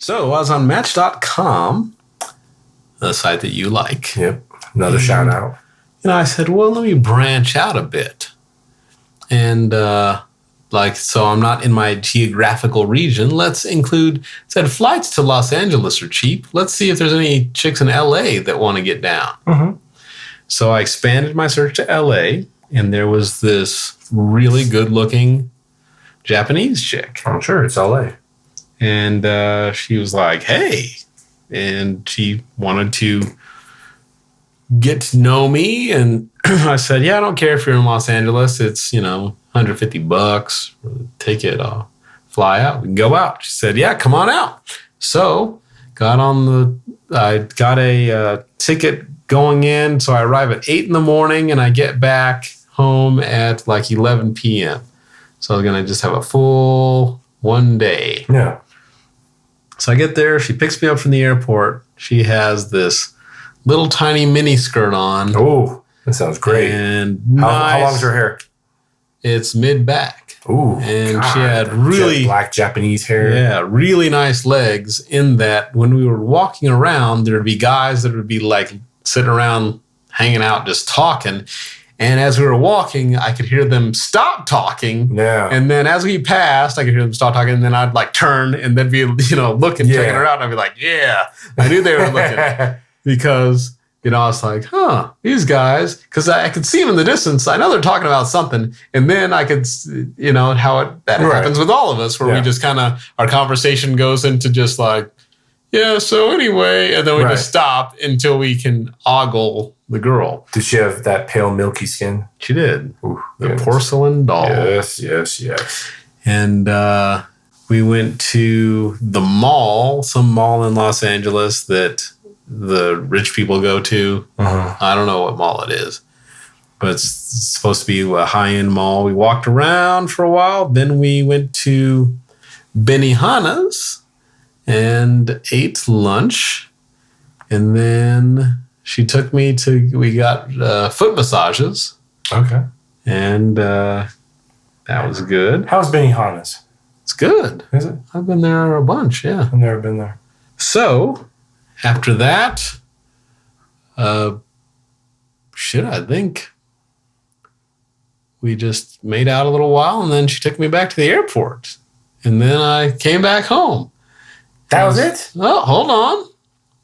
So I was on Match.com, the site that you like. Yep. Another shout out. And I said, well, let me branch out a bit. And so I'm not in my geographical region. Let's include, said flights to Los Angeles are cheap. Let's see if there's any chicks in LA that want to get down. Mm-hmm. So I expanded my search to LA, and there was this really good looking Japanese chick. I'm sure it's LA. And she was like, hey, and she wanted to get to know me. And I said, yeah, I don't care if you're in Los Angeles. It's, $150 for the ticket. I'll fly out. We can go out. She said, yeah, come on out. So I got a ticket going in. So I arrive at 8 a.m. and I get back home at like 11 p.m. So I was going to just have a full one day. Yeah. So I get there. She picks me up from the airport. She has this little tiny mini skirt on. Oh, that sounds great. And how long's her hair? It's mid-back. Ooh, and God. She had really black Japanese hair. Yeah, really nice legs. In that, when we were walking around, there'd be guys that would be like sitting around, hanging out, just talking. And as we were walking, I could hear them stop talking. Yeah. And then as we passed, I could hear them stop talking. And then I'd like turn and then be, looking, checking her out. And I'd be like, yeah, I knew they were looking. Because, I was like, these guys, because I could see them in the distance. I know they're talking about something. And then I could, that happens with all of us, where we just kind of, our conversation goes into just like, yeah, so anyway, and then we just stop until we can ogle the girl. Did she have that pale, milky skin? She did. Ooh, the porcelain doll. Yes. And we went to the mall, some mall in Los Angeles that the rich people go to. Uh-huh. I don't know what mall it is, but it's supposed to be a high-end mall. We walked around for a while. Then we went to Benihana's and ate lunch. And then she took me we got foot massages. Okay. And that was good. How's Benihana's? It's good. Is it? I've been there a bunch, yeah. I've never been there. So, after that, I think we just made out a little while, and then she took me back to the airport. And then I came back home. That was it? Oh, hold on.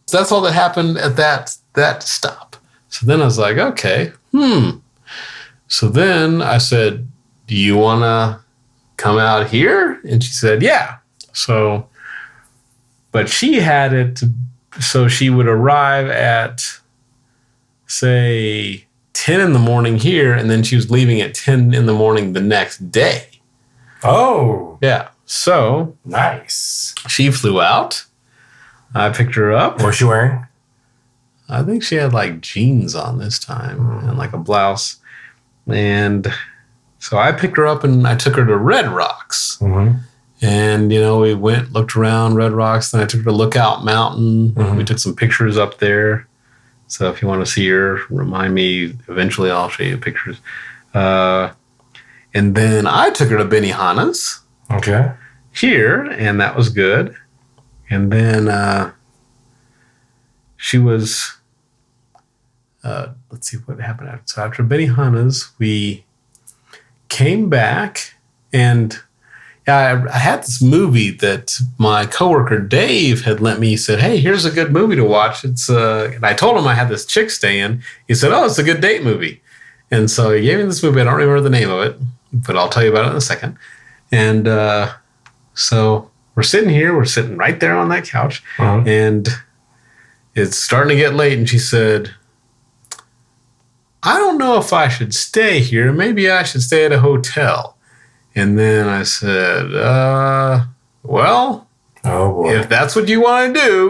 So that's all that happened at that stop. So then I was like, okay, So then I said, do you want to come out here? And she said, yeah. So, but she had it, so she would arrive at, say, 10 in the morning here, and then she was leaving at 10 in the morning the next day. Oh. Yeah. So. Nice. She flew out. I picked her up. What was she wearing? I think she had like jeans on this time and like a blouse. And so I picked her up and I took her to Red Rocks. Mm-hmm. And, we went, looked around Red Rocks. Then I took her to Lookout Mountain. Mm-hmm. We took some pictures up there. So if you want to see her, remind me. Eventually I'll show you pictures. And then I took her to Benihana's. Okay. Here, and that was good. And then she was, let's see what happened after. So after Benihana's, we came back, and I had this movie that my coworker Dave had lent me. He said, hey, here's a good movie to watch. It's and I told him I had this chick staying. He said, oh, it's a good date movie. And so he gave me this movie. I don't remember the name of it, but I'll tell you about it in a second. And so we're sitting right there on that couch, and it's starting to get late. And she said, I don't know if I should stay here. Maybe I should stay at a hotel. And then I said, well, oh boy, if that's what you want to do,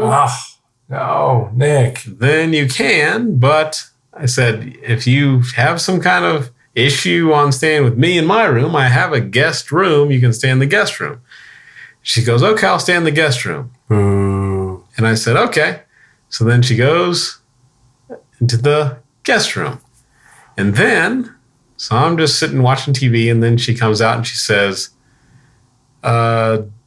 no, Nick, then you can. But I said, if you have some kind of issue on staying with me in my room, I have a guest room. You can stay in the guest room. She goes, okay, I'll stay in the guest room. Ooh. And I said, okay. So then she goes into the guest room. And then, so I'm just sitting watching TV, and then she comes out and she says,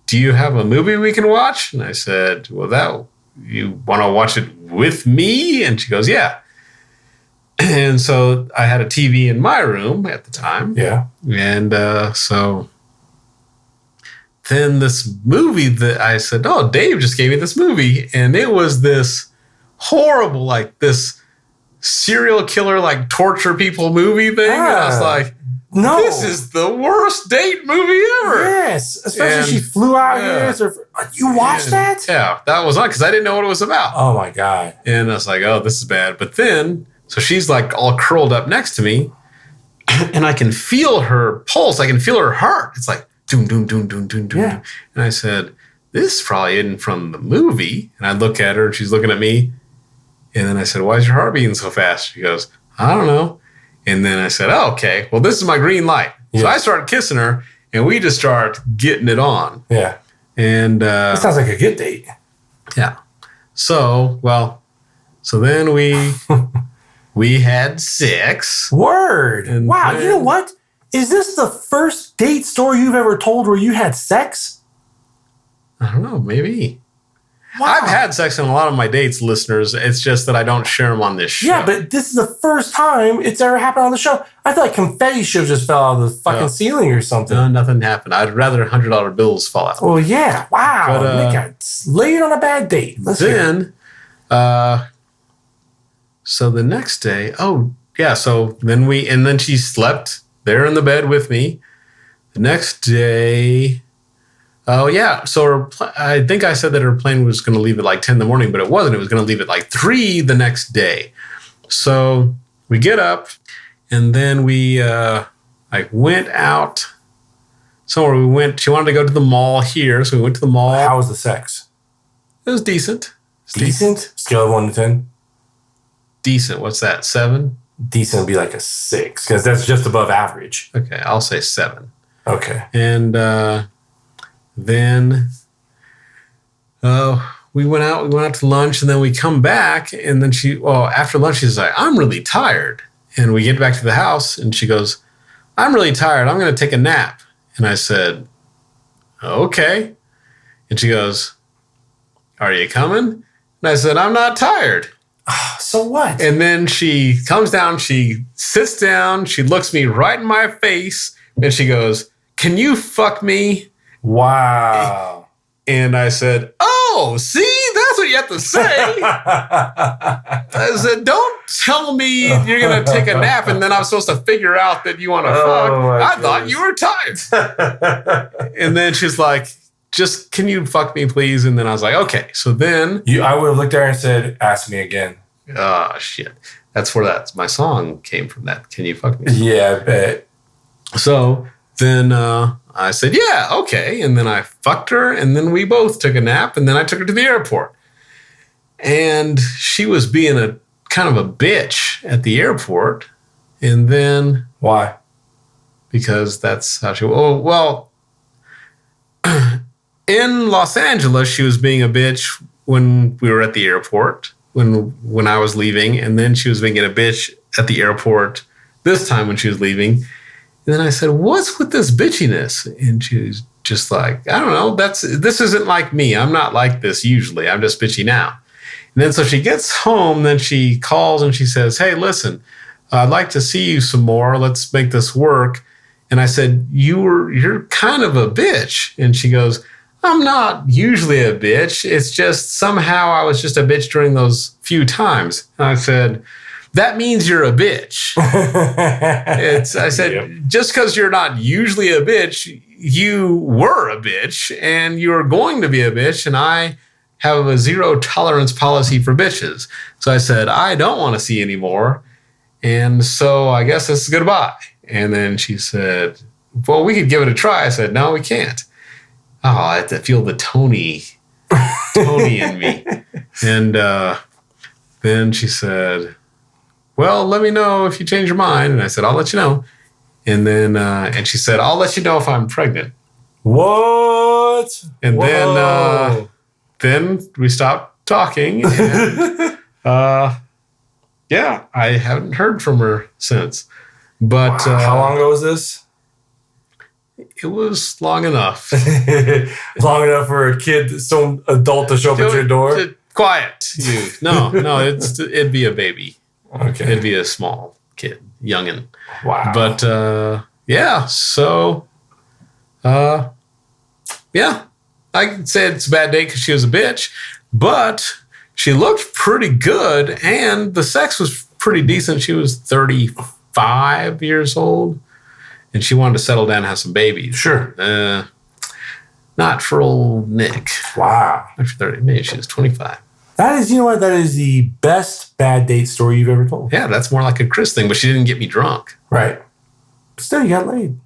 do you have a movie we can watch? And I said, well, you want to watch it with me? And she goes, yeah. And so I had a TV in my room at the time. Yeah. And so then this movie that I said, oh, Dave just gave me this movie. And it was this horrible, like this serial killer, like torture people movie thing. And I was like, no, this is the worst date movie ever. Yes. Especially she flew out here. You watched that? Yeah, that was on because I didn't know what it was about. Oh, my God. And I was like, oh, this is bad. But then, so she's like all curled up next to me and I can feel her pulse. I can feel her heart. It's like, doom, doom, doom, doom, doom, doom. Yeah. And I said, this probably isn't from the movie. And I look at her and she's looking at me. And then I said, why is your heart beating so fast? She goes, I don't know. And then I said, oh, okay, well, this is my green light. Yeah. So I started kissing her and we just start getting it on. Yeah. And that sounds like a good date. Yeah. So then we had sex. Word. And wow. then, you know what? Is this the first date story you've ever told where you had sex? I don't know. Maybe. Wow. I've had sex on a lot of my dates, listeners. It's just that I don't share them on this show. Yeah, but this is the first time it's ever happened on the show. I feel like confetti should have just fell out of the fucking ceiling or something. No, nothing happened. I'd rather $100 bills fall out. Oh, yeah. Wow. But, Nick got laid on a bad date. So the next day, then she slept there in the bed with me. The next day, so I think I said that her plane was going to leave at like 10 in the morning, but it wasn't. It was going to leave at like 3 the next day. So we get up and then we went out somewhere. She wanted to go to the mall here. So we went to the mall. How was the sex? It was decent. Decent? Scale of 1 to 10? Decent. What's that? 7? Decent would be like a 6 because that's just above average. Okay. I'll say 7. Okay. And then we went out to lunch and then we come back and then after lunch she's like, I'm really tired. And we get back to the house and she goes, I'm really tired. I'm going to take a nap. And I said, okay. And she goes, are you coming? And I said, I'm not tired. So what? And then she comes down, she sits down, she looks me right in my face and she goes, can you fuck me? Wow. And I said, oh, see, that's what you have to say. I said, don't tell me you're going to take a nap and then I'm supposed to figure out that you want to fuck. I thought you were tired. And then she's like, just, can you fuck me, please? And then I was like, okay. So then. I would have looked at her and said, ask me again. Oh, shit. That's where my song came from, that. Can you fuck me? Yeah, I bet. So then I said, yeah, okay. And then I fucked her and then we both took a nap and then I took her to the airport. And she was being a kind of a bitch at the airport. And then. Why? Because that's how she. Oh, well. In Los Angeles, she was being a bitch when we were at the airport, when I was leaving. And then she was being a bitch at the airport this time when she was leaving. And then I said, what's with this bitchiness? And she was just like, I don't know. This isn't like me. I'm not like this usually. I'm just bitchy now. And then so she gets home, then she calls and she says, hey, listen, I'd like to see you some more. Let's make this work. And I said, you're kind of a bitch. And she goes, I'm not usually a bitch. It's just somehow I was just a bitch during those few times. And I said, that means you're a bitch. I said, yep. Just because you're not usually a bitch, you were a bitch and you're going to be a bitch. And I have a 0 tolerance policy for bitches. So I said, I don't want to see any more. And so I guess this is goodbye. And then she said, well, we could give it a try. I said, no, we can't. Oh, I have to feel the Tony in me. And then she said, well, let me know if you change your mind. And I said, I'll let you know. And then and she said, I'll let you know if I'm pregnant. What? And then we stopped talking. And yeah, I haven't heard from her since. But how long ago was this? It was long enough. Long enough for a kid, some adult to show up at your door? Quiet. You. No, it'd be a baby. Okay. It'd be a small kid, youngin'. Wow. But, yeah, so, yeah. I can say it's a bad date because she was a bitch, but she looked pretty good, and the sex was pretty decent. She was 35 years old, and she wanted to settle down and have some babies. Sure. Not for old Nick. Wow. Not for 30. Maybe she was 25. That is, you know what? That is the best bad date story you've ever told. Yeah, that's more like a Chris thing, but she didn't get me drunk. Right. Still, you got laid.